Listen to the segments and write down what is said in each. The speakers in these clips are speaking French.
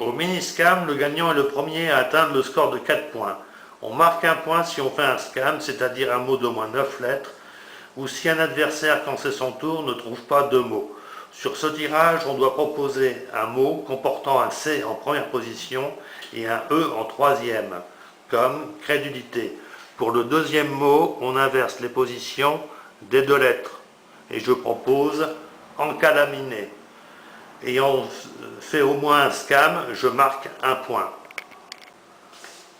Au mini-scam, le gagnant est le premier à atteindre le score de 4 points. On marque un point si on fait un scam, c'est-à-dire un mot d'au moins 9 lettres, ou si un adversaire, quand c'est son tour, ne trouve pas 2 mots. Sur ce tirage, on doit proposer un mot comportant un C en première position et un E en troisième, comme crédulité. Pour le deuxième mot, on inverse les positions des 2 lettres. Et je propose encalaminé. Ayant fait au moins un scam, je marque un point.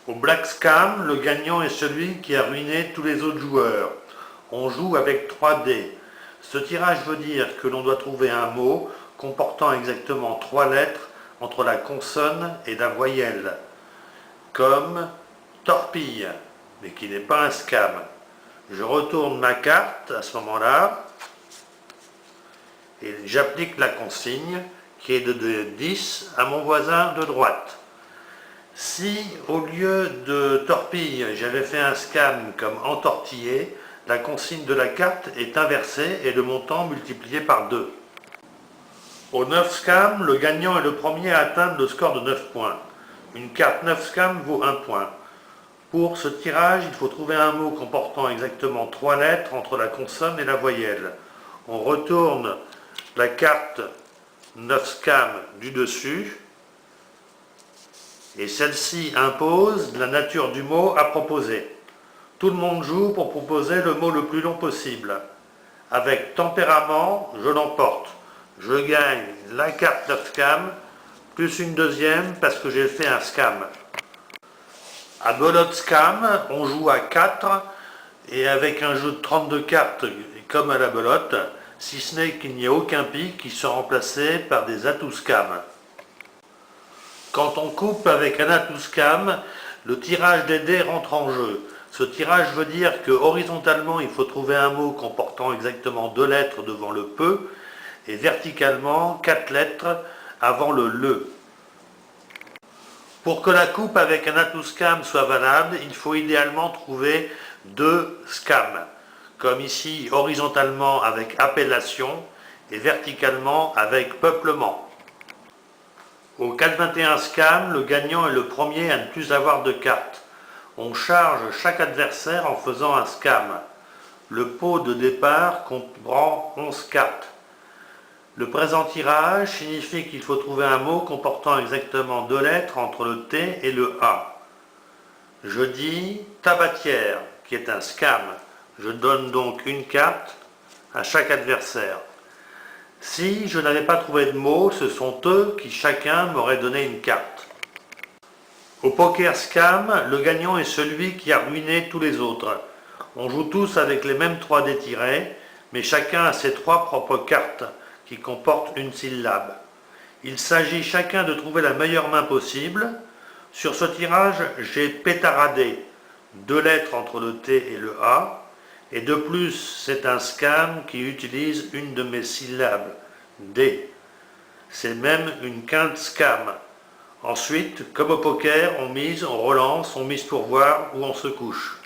Au black scam, le gagnant est celui qui a ruiné tous les autres joueurs. On joue avec 3 dés. Ce tirage veut dire que l'on doit trouver un mot comportant exactement 3 lettres entre la consonne et la voyelle, comme torpille, mais qui n'est pas un scam. Je retourne ma carte à ce moment-là et j'applique la consigne qui est de 10 à mon voisin de droite. Si au lieu de torpille, j'avais fait un scam comme entortillé, la consigne de la carte est inversée et le montant multiplié par 2. Au 9 scam, le gagnant est le premier à atteindre le score de 9 points. Une carte 9 scam vaut 1 point. Pour ce tirage, il faut trouver un mot comportant exactement 3 lettres entre la consonne et la voyelle. On retourne la carte 9 scam du dessus et celle-ci impose la nature du mot à proposer. Tout le monde joue pour proposer le mot le plus long possible. Avec tempérament, je l'emporte. Je gagne la carte 9 scam plus une deuxième parce que j'ai fait un scam. À belote scam, on joue à 4 et avec un jeu de 32 cartes comme à la belote, si ce n'est qu'il n'y a aucun pic qui sont remplacés par des atouts scam. Quand on coupe avec un atout scam, le tirage des dés rentre en jeu. Ce tirage veut dire que horizontalement, il faut trouver un mot comportant exactement 2 lettres devant le peu et verticalement 4 lettres avant le le. Pour que la coupe avec un atout scam soit valable, il faut idéalement trouver 2 scams, comme ici horizontalement avec appellation et verticalement avec peuplement. Au 4-21 scam, le gagnant est le premier à ne plus avoir de cartes. On charge chaque adversaire en faisant un scam. Le pot de départ comprend 11 cartes. Le présent tirage signifie qu'il faut trouver un mot comportant exactement 2 lettres entre le T et le A. Je dis tabatière, qui est un scam. Je donne donc une carte à chaque adversaire. Si je n'avais pas trouvé de mots, ce sont eux qui chacun m'auraient donné une carte. Au poker scam, le gagnant est celui qui a ruiné tous les autres. On joue tous avec les mêmes 3 dés tirés, mais chacun a ses 3 propres cartes qui comportent une syllabe. Il s'agit chacun de trouver la meilleure main possible. Sur ce tirage, j'ai pétaradé 2 lettres entre le T et le A, et de plus, c'est un scam qui utilise une de mes syllabes, D. C'est même une quinte scam. Ensuite, comme au poker, on mise, on relance, on mise pour voir ou on se couche.